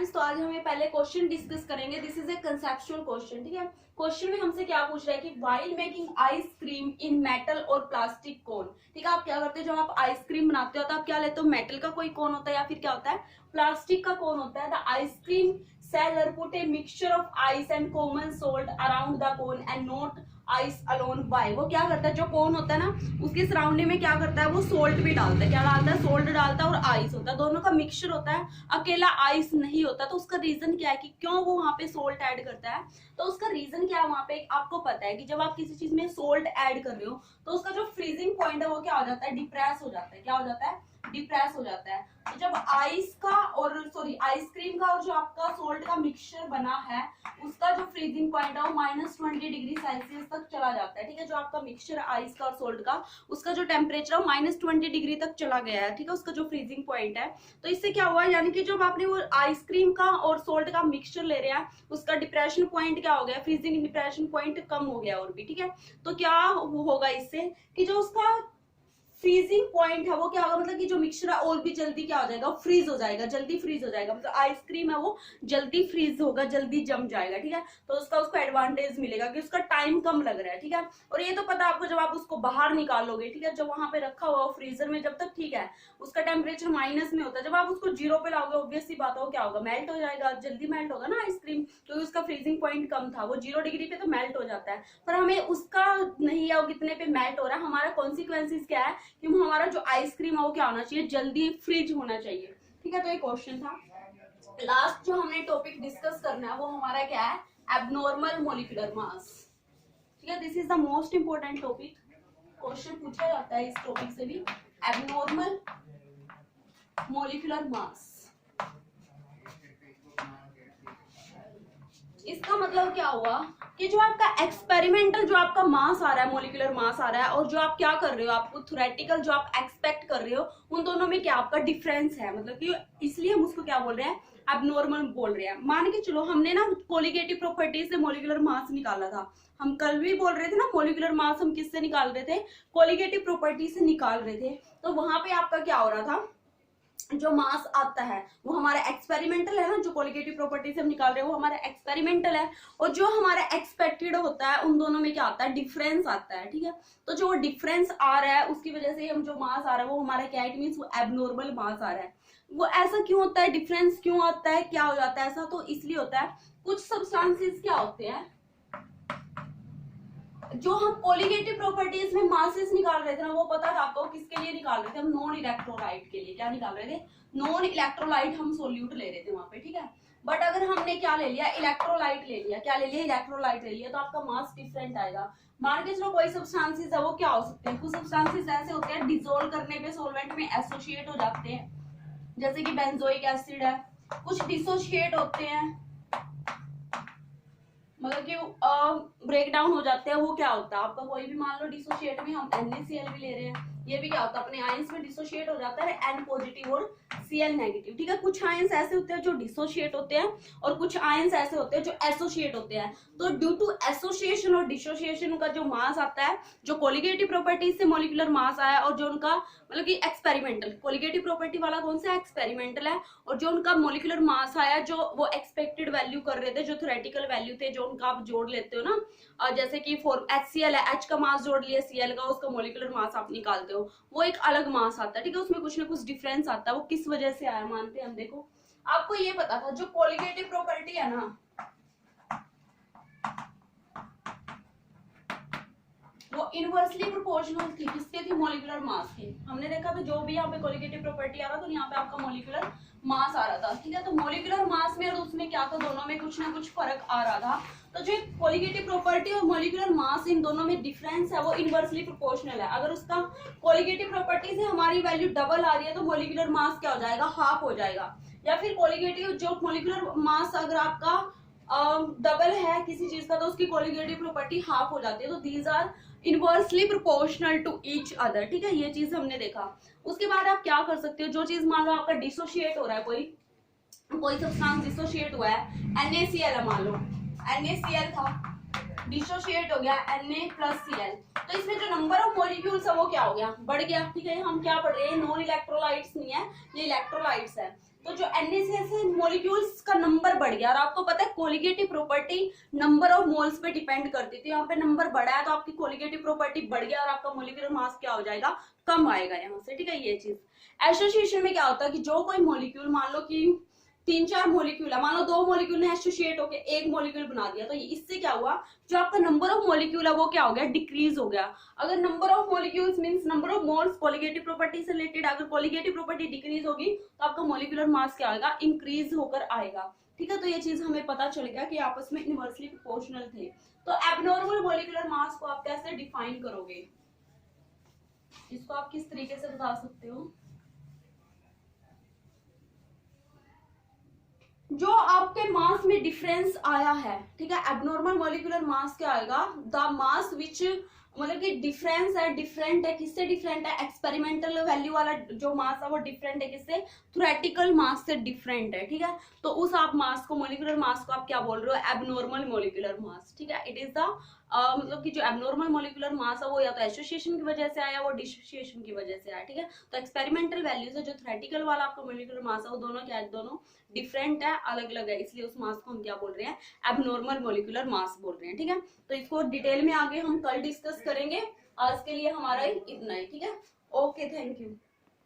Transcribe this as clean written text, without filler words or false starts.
Students, तो आज हमें पहले क्वेश्चन डिस्कस करेंगे। This is a conceptual question, ठीक है। क्वेश्चन में हमसे क्या पूछ रहा है कि व्हाइल मेकिंग आइसक्रीम इन मेटल और प्लास्टिक कोन, ठीक है। आप क्या करते हो, जब आप आइसक्रीम बनाते हो तो आप क्या लेते हो, मेटल का कोई कोन होता है या फिर क्या होता है, प्लास्टिक का कोन होता है। The ice cream seller put a mixture of ice and common salt around the cone and not ice alone. By वो क्या करता है, जो कोन होता है ना उसके सराउंडिंग में क्या करता है, वो सोल्ट भी डालता है। क्या डालता है, सोल्ट डालता है और आइस होता है, दोनों का मिक्सचर होता है, अकेला आइस नहीं होता। तो उसका रीजन क्या है कि क्यों वो वहां पे सोल्ट ऐड करता है, तो उसका रीजन क्या है वहां पे आपको पता है कि जब आप किसी चीज में सोल्ट ऐड कर रहे हो तो उसका जो फ्रीजिंग पॉइंट है वो क्या हो जाता है, डिप्रेस हो जाता है। क्या हो जाता है, डिप्रेस हो जाता है। तो जब आइस का और आइसक्रीम का और जो आपका सोल्ट का मिक्सचर बना है उसका जो फ्रीजिंग पॉइंट है वो -20 डिग्री सेल्सियस तक चला जाता है, ठीक है। जो आपका मिक्सचर आइस का और सोल्ट का उसका जो टेम्परेचर है -20 डिग्री तक चला गया है, ठीक है, उसका जो फ्रीजिंग पॉइंट है। तो इससे क्या हुआ, यानी कि जब आपने वो आइसक्रीम का और सोल्ट का मिक्सचर ले रहे हैं उसका डिप्रेशन पॉइंट क्या हो गया, फ्रीजिंग डिप्रेशन पॉइंट कम हो गया और भी, ठीक है। तो क्या होगा इससे कि जो उसका फ्रीजिंग पॉइंट है वो क्या होगा, मतलब कि जो मिक्सचर है और भी जल्दी क्या हो जाएगा, फ्रीज हो जाएगा, जल्दी फ्रीज हो जाएगा। मतलब आइसक्रीम है वो जल्दी फ्रीज होगा, जल्दी जम जाएगा, ठीक है। तो उसको एडवांटेज मिलेगा कि उसका टाइम कम लग रहा है, ठीक है। और ये तो पता आपको, जब आप उसको बाहर निकालोगे, ठीक है, जब वहां पे रखा हुआ फ्रीजर में जब तक, ठीक है, उसका टेम्परेचर माइनस में होता है। जब आप उसको 0 पे लाओगे ऑब्वियस सी बात हो क्या होगा, मेल्ट हो जाएगा, जल्दी मेल्ट होगा ना आइसक्रीम, क्योंकि उसका फ्रीजिंग पॉइंट कम था, वो 0 डिग्री पे तो मेल्ट हो जाता है। पर हमें उसका नहीं है वो कितने पे मेल्ट हो रहा है, हमारा कॉन्सिक्वेंसेस क्या है कि हमारा जो आइसक्रीम है वो क्या होना चाहिए, जल्दी फ्रीज होना चाहिए, ठीक है। तो ये क्वेश्चन था। लास्ट जो हमने टॉपिक डिस्कस करना है वो हमारा क्या है, एबनॉर्मल मॉलिक्यूलर मास, ठीक है। This is the most important topic, question पूछा जाता है इस टॉपिक से भी, एबनॉर्मल मॉलिक्यूलर मास। इसका मतलब क्या हुआ कि जो आपका एक्सपेरिमेंटल जो आपका मास आ रहा है, मॉलिक्यूलर मास आ रहा है, और जो आप क्या कर रहे हो, आपको थ्योरेटिकल जो आप एक्सपेक्ट कर रहे हो, उन दोनों में क्या आपका डिफरेंस है। मतलब कि इसलिए हम उसको क्या बोल रहे हैं, एबनॉर्मल बोल रहे हैं। मान के चलो हमने ना कोलिगेटिव प्रॉपर्टीज से मॉलिक्यूलर मास निकाला था, हम कल भी बोल रहे थे ना, मॉलिक्यूलर मास हम किससे निकाल रहे थे, कोलिगेटिव प्रॉपर्टी से निकाल रहे थे। तो वहां पे आपका क्या हो रहा था, जो मास आता है वो हमारा एक्सपेरिमेंटल है ना, जो कोलिगेटिव प्रॉपर्टी से हम निकाल रहे हैं वो हमारा एक्सपेरिमेंटल है, और जो हमारा एक्सपेक्टेड होता है उन दोनों में क्या आता है, डिफरेंस आता है, ठीक है। तो जो डिफरेंस आ रहा है उसकी वजह से हम जो मास आ रहा है वो हमारा क्या है, इट मींस वो एबनॉर्मल मास आ रहा है। वो ऐसा क्यों होता है, डिफरेंस क्यों आता है, क्या हो जाता है ऐसा, तो इसलिए होता है कुछ सब्सटेंसेस क्या होते हैं, जो हम कोलिगेटिव प्रॉपर्टीज में मासेस निकाल रहे थे ना, वो पता था आपको किसके लिए निकाल रहे थे, हम नॉन इलेक्ट्रोलाइट के लिए। क्या निकाल रहे थे, नॉन इलेक्ट्रोलाइट हम सोल्यूट ले रहे थे वहां पे, ठीक है। बट अगर हमने क्या ले लिया, इलेक्ट्रोलाइट ले लिया, क्या ले लिया, इलेक्ट्रोलाइट ले लिया, तो आपका मास डिफरेंट आएगा। मान के चलो कोई सब्सटेंसेस है वो क्या हो सकते हैं, कुछ सब्सटेंसेस ऐसे होते हैं डिसोल्व करने पे सॉल्वेंट में एसोसिएट हो जाते हैं, जैसे कि बेंजोइक एसिड है। कुछ डिसोशिएट होते हैं, मतलब कि ब्रेक डाउन हो जाते हैं। वो क्या होता है आपका, कोई भी मान लो डिसोशिएट में हम NaCl भी ले रहे हैं, ये भी क्या होता है, अपने आयंस में डिसोशिएट हो जाता है N पॉजिटिव और Cl नेगेटिव, ठीक है। कुछ आयंस ऐसे होते हैं जो डिसोशिएट होते हैं और कुछ आयंस ऐसे होते हैं जो एसोसिएट होते हैं। तो ड्यू टू एसोसिएशन और डिसोसिएशन का जो मास आता है, जो कोलिगेटिव प्रॉपर्टीज से मॉलिक्यूलर मास आया, और जो उनका मतलब कि एक्सपेरिमेंटल, कोलिगेटिव प्रॉपर्टी वाला कौन सा एक्सपेरिमेंटल है, और जो उनका मॉलिक्यूलर मास आया जो वो एक्सपेक्टेड वैल्यू कर रहे थे, जो थ्योरेटिकल वैल्यू थे, जो उनका आप जोड़ लेते हो ना, जैसे कि HCl है, H का मास जोड़ लिया Cl का, उसका मॉलिक्यूलर मास आप निकालते हो, वो एक अलग मास आता है, ठीक है। उसमें कुछ ना कुछ डिफरेंस आता है, वो किस वजह से आया मानते हैं हम। देखो आपको ये पता था जो कोलिगेटिव प्रॉपर्टी है ना वो इनवर्सली प्रोपोर्शनल थी, किसके थी, मॉलिक्यूलर मास की। हमने देखा था जो भी यहाँ पे कोलिगेटिव प्रॉपर्टी आ रहा था तो यहाँ पे आपका मॉलिक्यूलर मास आ रहा था, ठीक है। तो मॉलिक्यूलर मास में और उसमें क्या था, दोनों में कुछ ना कुछ फर्क आ रहा था। तो जो कोलिगेटिव प्रॉपर्टी और मॉलिक्यूलर मास इन दोनों में डिफरेंस है वो इनवर्सली प्रोपोर्शनल है। अगर उसका कोलिगेटिव प्रॉपर्टी से हमारी वैल्यू डबल आ रही है तो मॉलिक्यूलर मास क्या हो जाएगा, हाफ हो जाएगा। या फिर कोलिगेटिव जो मॉलिक्यूलर मास अगर आपका डबल है किसी चीज का तो उसकी कोलिगेटिव प्रॉपर्टी हाफ हो जाती है। तो these are inversely proportional to each other, ठीक है। ये चीज हमने देखा। उसके बाद आप क्या कर सकते हो, जो चीज मान लो आपका डिसोशिएट हो रहा है, कोई सब्सटेंस डिसोशिएट हुआ है, NaCl है मान लो, NaCl था, डिसोशिएट हो गया Na+Cl, तो इसमें जो नंबर ऑफ मॉलिक्यूल्स है वो क्या हो गया, बढ़ गया, ठीक है। हम क्या पढ़ रहे हैं, नॉन इलेक्ट्रोलाइट्स नहीं है, ये इलेक्ट्रोलाइट्स है। तो जो NaCl है मॉलिक्यूल्स का नंबर बढ़ गया, और आपको पता है colligative property number of moles पे डिपेंड करती थी। यहाँ पे नंबर बढ़ा है तो आपकी कोलिगेटिव प्रॉपर्टी बढ़ गया और आपका मोलिकुलर मास क्या हो जाएगा, कम आएगा यहाँ से, ठीक है। ये चीज एसोसिएशन में क्या होता है कि जो कोई मॉलिक्यूल, मान लो कि 3-4 मॉलिक्यूल है, मान लो 2 मॉलिक्यूल ने एसोसिएट होकर एक मॉलिक्यूल बना दिया, तो इससे क्या हुआ, जो आपका नंबर ऑफ मॉलिक्यूल है वो क्या हो गया, डिक्रीज हो गया। अगर number of molecules means number of moles colligative property से रिलेटेड, अगर कोलिगेटिव प्रॉपर्टी डिक्रीज होगी तो आपका मॉलिक्यूलर मास क्या आएगा, इंक्रीज होकर आएगा, ठीक है। तो ये चीज हमें पता चल गया कि आपस में इनवर्सली प्रोपोर्शनल थे। तो एबनॉर्मल मॉलिक्यूलर मास को आप कैसे डिफाइन करोगे, इसको आप किस तरीके से बता सकते हो। जो आपके मास में डिफरेंस आया है, ठीक है, एबनॉर्मल मॉलिक्यूलर मास क्या आएगा, द मास विच, मतलब कि डिफरेंस है, डिफरेंट है, किससे डिफरेंट है, एक्सपेरिमेंटल वैल्यू वाला जो मास है वो डिफरेंट है किससे, थ्योरेटिकल मास से डिफरेंट है, ठीक है। तो उस आप मास को, मॉलिक्यूलर मास को आप क्या बोल रहे हो, एबनॉर्मल मॉलिक्यूलर मास, ठीक है। इट इज द मतलब कि जो एबनॉर्मल मॉलिक्यूलर मास है वो या तो एसोसिएशन की वजह से आया, वो डिसोसिएशन की वजह से आया, ठीक है। तो एक्सपेरिमेंटल वैल्यूज है, जो थ्योरेटिकल वाला आपका मॉलिक्यूलर मास है वो दोनों क्या है, दोनों डिफरेंट है, अलग अलग है, इसलिए उस मास को हम क्या बोल रहे हैं, एबनॉर्मल मॉलिक्यूलर मास बोल रहे हैं, ठीक है। तो इसको डिटेल में आगे हम कल डिस्कस करेंगे, आज के लिए हमारा इतना ही, ठीक है। Okay, thank you.